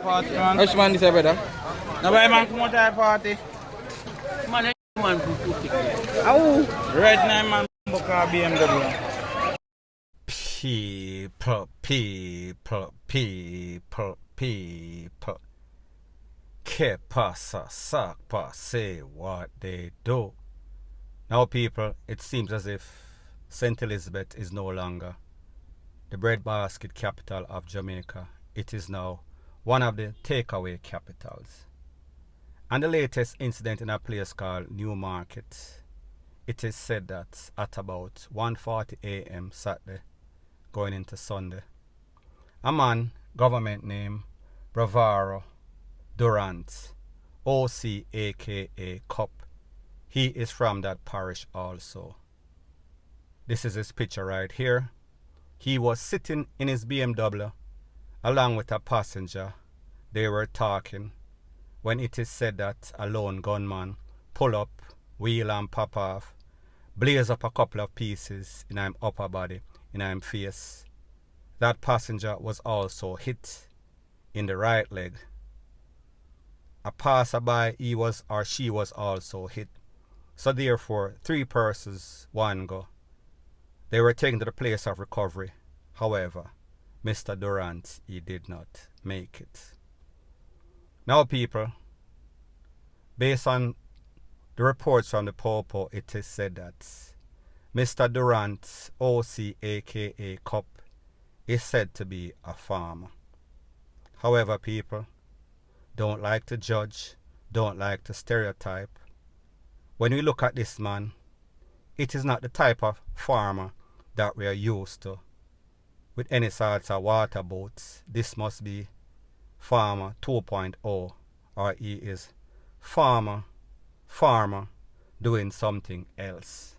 Party, man. Which man is brother? Now, why man come out to party? Man, Ow! Red 9 man book a BMW. People. Que pasa, sakpa, say what they do. Now, people, it seems as if St. Elizabeth is no longer the breadbasket capital of Jamaica. It is now one of the takeaway capitals. And the latest incident in a place called Newmarket, it is said that at about 1:40 a.m. Saturday, going into Sunday, a man, government name, Bravaro Durant, OC aka Cup, he is from that parish also. This is his picture right here. He was sitting in his BMW along with a passenger. They were talking when it is said that a lone gunman pull up, wheel and pop off, blaze up a couple of pieces in his upper body, in his face. That passenger was also hit in the right leg. A passerby, he was or she was also hit. So therefore, 3 persons, 1 go. They were taken to the place of recovery. However, Mr. Durant, he did not make it. Now, people, based on the reports from the Popo, it is said that Mr. Durant, OC aka Cup, is said to be a farmer. However, people, don't like to judge, don't like to stereotype. When we look at this man, it is not the type of farmer that we are used to with any sorts of water boats. This must be farmer 2.0, or he is farmer doing something else.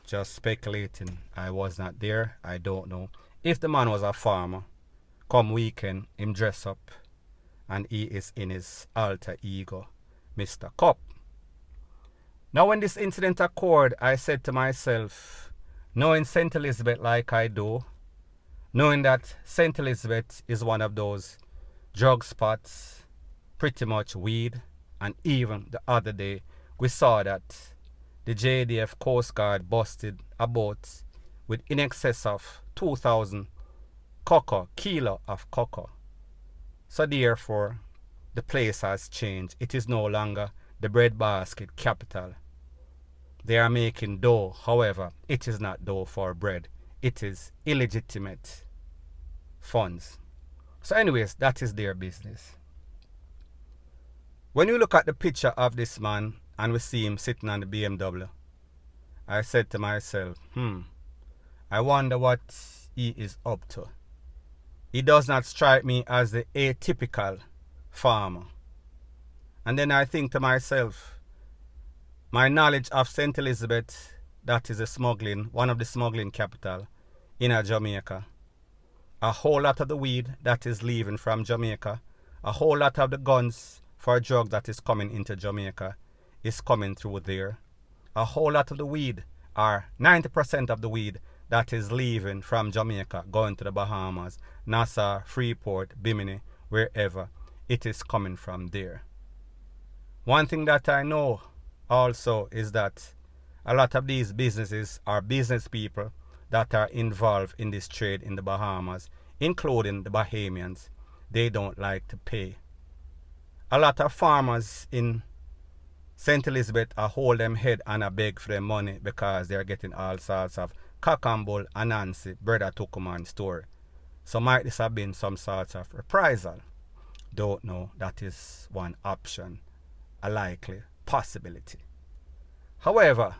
Just speculating. I was not there. I don't know. If the man was a farmer, come weekend, him dress up and he is in his alter ego, Mr. Cup. Now when this incident occurred, I said to myself, knowing St. Elizabeth like I do, knowing that St. Elizabeth is one of those drug spots, pretty much weed, and even the other day we saw that the JDF Coast Guard busted a boat with in excess of 2,000 kilo of cocoa. So therefore, the place has changed. It is no longer the breadbasket capital. They are making dough. However, it is not dough for bread. It is illegitimate funds. So anyways, that is their business. When you look at the picture of this man and we see him sitting on the BMW, I said to myself, I wonder what he is up to. He does not strike me as the atypical farmer. And then I think to myself, my knowledge of St. Elizabeth, that is one of the smuggling capital in Jamaica. A whole lot of the weed that is leaving from Jamaica, a whole lot of the guns for drugs that is coming into Jamaica is coming through there. A whole lot of the weed, or 90% of the weed that is leaving from Jamaica, going to the Bahamas, Nassau, Freeport, Bimini, wherever, it is coming from there. One thing that I know also is that a lot of these businesses are business people that are involved in this trade in the Bahamas, including the Bahamians. They don't like to pay. A lot of farmers in St. Elizabeth are hold them head and a beg for their money because they are getting all sorts of cock and bull and Nancy, brother Tukuman story. So might this have been some sort of reprisal? Don't know. That is one option, a likely possibility. However,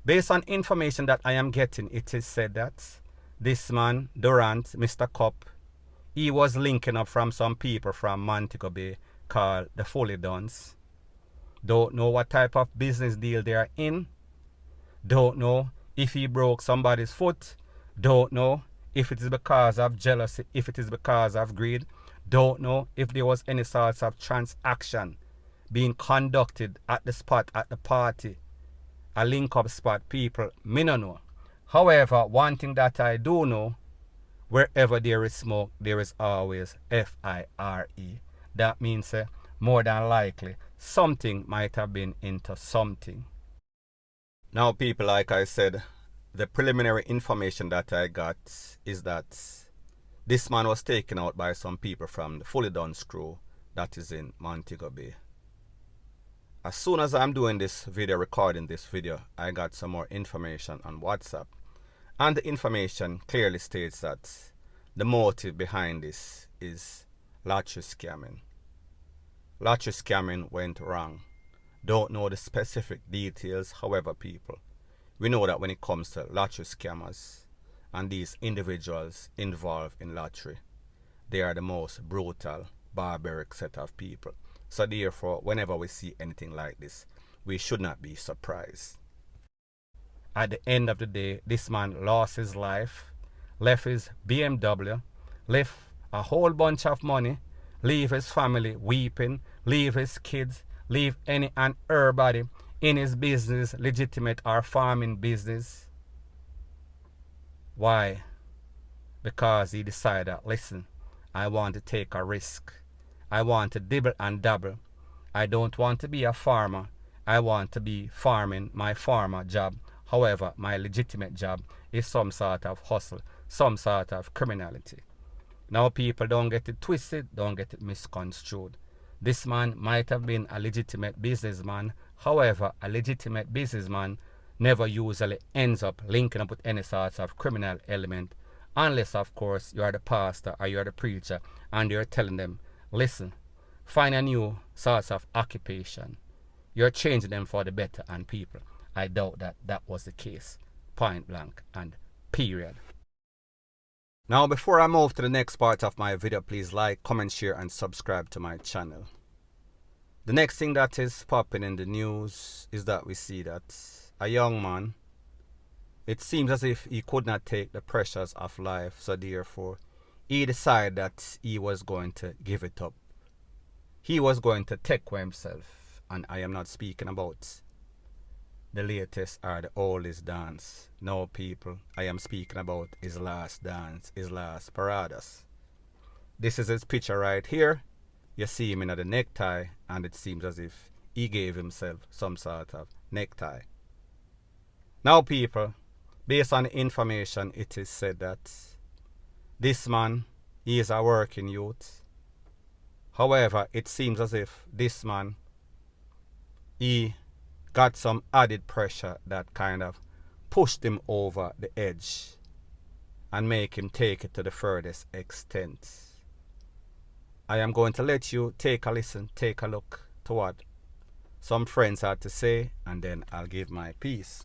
based on information that I am getting, it is said that this man, Durant, Mr. Cup, he was linking up from some people from Montego Bay called the Fully Dons. Don't know what type of business deal they are in. Don't know if he broke somebody's foot. Don't know if it is because of jealousy, if it is because of greed. Don't know if there was any sorts of transaction being conducted at the spot, at the party, a link-up spot, people, me no know. However, one thing that I do know, Wherever there is smoke, there is always fire. That means more than likely something might have been into something. Now people, like I said, the preliminary information that I got is that this man was taken out by some people from the Fully Done crew that is in Montego Bay. As soon as I'm doing this video, recording this video, I got some more information on WhatsApp. And the information clearly states that the motive behind this is lottery scamming. Lottery scamming went wrong. Don't know the specific details, however people, we know that when it comes to lottery scammers and these individuals involved in lottery, they are the most brutal, barbaric set of people. So therefore, whenever we see anything like this, we should not be surprised. At the end of the day, this man lost his life, left his BMW, left a whole bunch of money, leave his family weeping, leave his kids, leave any and everybody in his business, legitimate or farming business. Why? Because he decided, listen, I want to take a risk. I want to dibble and dabble. I don't want to be a farmer. I want to be farming my farmer job. However, my legitimate job is some sort of hustle, some sort of criminality. Now people, don't get it twisted, don't get it misconstrued. This man might have been a legitimate businessman. However, a legitimate businessman never usually ends up linking up with any sort of criminal element, unless of course you are the pastor or you are the preacher and you're telling them, listen, find a new source of occupation. You're changing them for the better, and people, I doubt that that was the case. Point blank and period. Now before I move to the next part of my video, please like, comment, share and subscribe to my channel. The next thing that is popping in the news is that we see that a young man, it seems as if he could not take the pressures of life, so therefore he decided that he was going to give it up. He was going to take for himself, and I am not speaking about the latest or the oldest dance. No people, I am speaking about his last dance, his last paradas. This is his picture right here. You see him in the necktie, and it seems as if he gave himself some sort of necktie. Now people, based on the information, it is said that this man, he is a working youth. However, it seems as if this man, he got some added pressure that kind of pushed him over the edge and make him take it to the furthest extent. I am going to let you take a listen, take a look to what some friends had to say, and then I'll give my piece.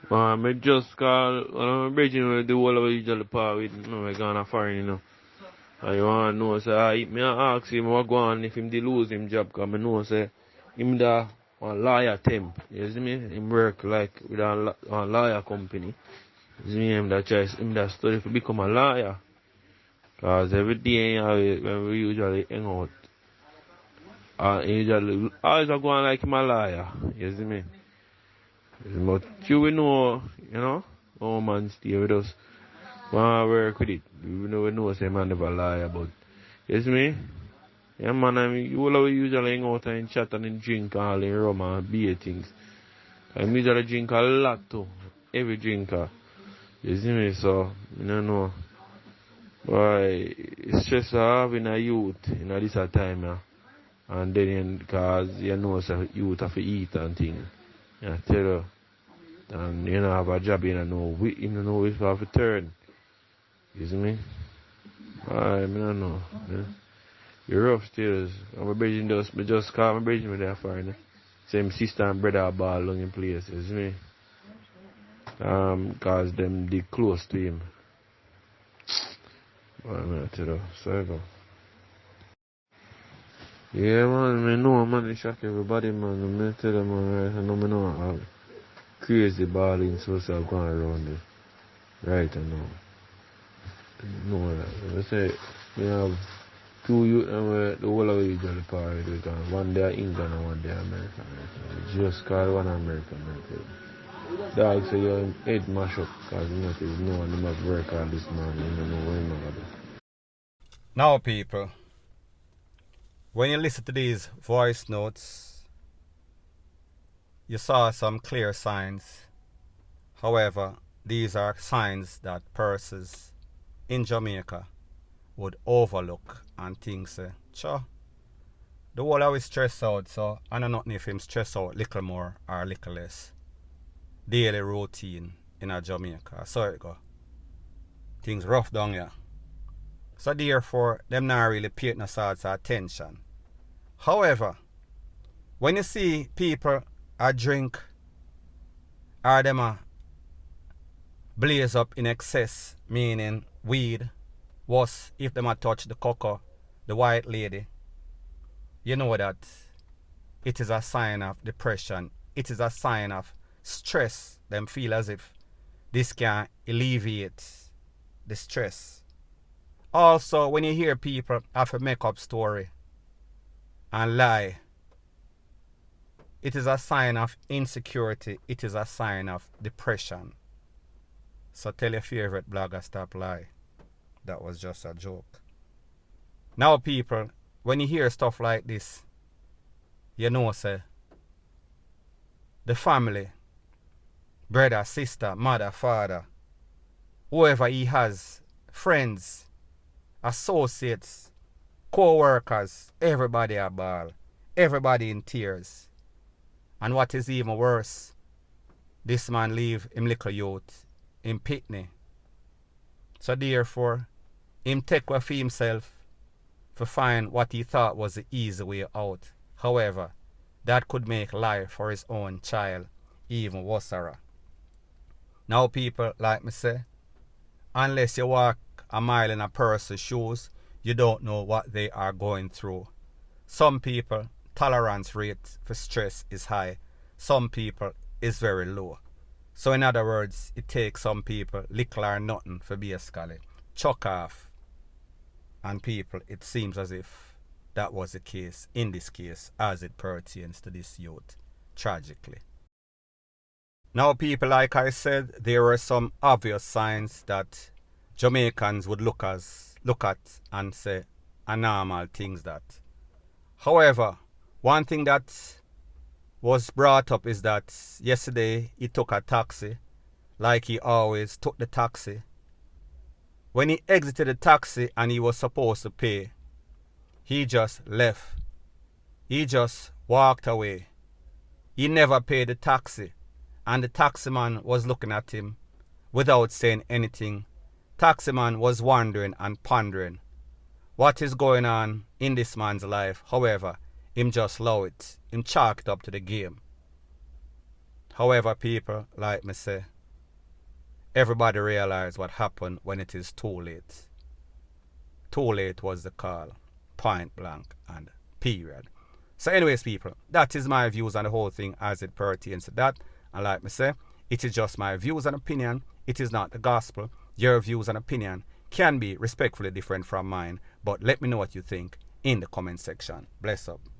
I just call one of my brethren with the whole of usually par with, we're gonna foreign, I want to know, say, me ask him what go on if him they lose him job, because I know, say, him da one lawyer temp, you see me? Him work like with a lawyer company. You see me? Him that study to become a lawyer. Because every day when we usually hang out, usually always go on like him a lawyer, you see me? But you will know, oh man stay with us. Want to work with it. We know say man never lie about. You see me? Yeah man, you will usually hang out and chat and drink all in rum and beer things. I usually drink a lot too. Every drinker. You see me? So, I don't know. But it's just having a youth in this time, yeah. And then because you know so youth have to eat and things. Yeah, tell you. And you know have a job you know if you have to turn. You see me? I don't know. Yeah. You're rough still. I'm just call my bridging with that foreigner. Same sister and brother are ball along in place, you see me? Cause them they close to him. But I'm gonna tell you, so I go. Yeah man, I know man, they shock everybody man. I'm gonna tell them man, right? I know how crazy balling social going around there. Right I know. No that. I say we have two youth and the whole of the usually party because one day England and one day America. We just call one American. Dog say your head mash up because you notice no one them have record this man. You don't know what him gonna do. Now, people, when you listen to these voice notes, you saw some clear signs. However, these are signs that persons in Jamaica would overlook and think, say, sure, the whole of is stressed out, so I know nothing if him stress out little more or little less. Daily routine in a Jamaica. So it go. Things rough down here. So therefore, them not really pay no sorts of attention. However, when you see people a drink or them a blaze up in excess, meaning weed, was if them a touch the cocoa, the white lady, you know that it is a sign of depression. It is a sign of stress. Them feel as if this can alleviate the stress. Also, when you hear people have a make-up story and lie, it is a sign of insecurity. It is a sign of depression. So tell your favorite blogger stop lie. That was just a joke. Now, people, when you hear stuff like this, you know, say, the family, brother, sister, mother, father, whoever he has, friends, associates, co-workers, everybody a ball, everybody in tears. And what is even worse, this man leave him little youth in Pitney. So therefore, him take away for himself to find what he thought was the easy way out. However, that could make life for his own child even worse. Now, people, like me say, unless you walk a mile in a person's shoes, you don't know what they are going through. Some people, tolerance rate for stress is high. Some people is very low. So in other words, it takes some people little or nothing for basically chuck off. And people, it seems as if that was the case in this case as it pertains to this youth, tragically. Now, people, like I said, there were some obvious signs that Jamaicans would look at and say are normal things that. However, one thing that was brought up is that yesterday he took a taxi, like he always took the taxi. When he exited the taxi and he was supposed to pay, he just left. He just walked away. He never paid the taxi, and the taximan was looking at him without saying anything. Taximan was wondering and pondering what is going on in this man's life. However, him just allow it. Him chalked up to the game. However, people, like me say, everybody realize what happened when it is too late. Too late was the call. Point blank and period. So anyways, people, that is my views on the whole thing as it pertains to that. And like me say, it is just my views and opinion. It is not the gospel. Your views and opinion can be respectfully different from mine. But let me know what you think in the comment section. Bless up.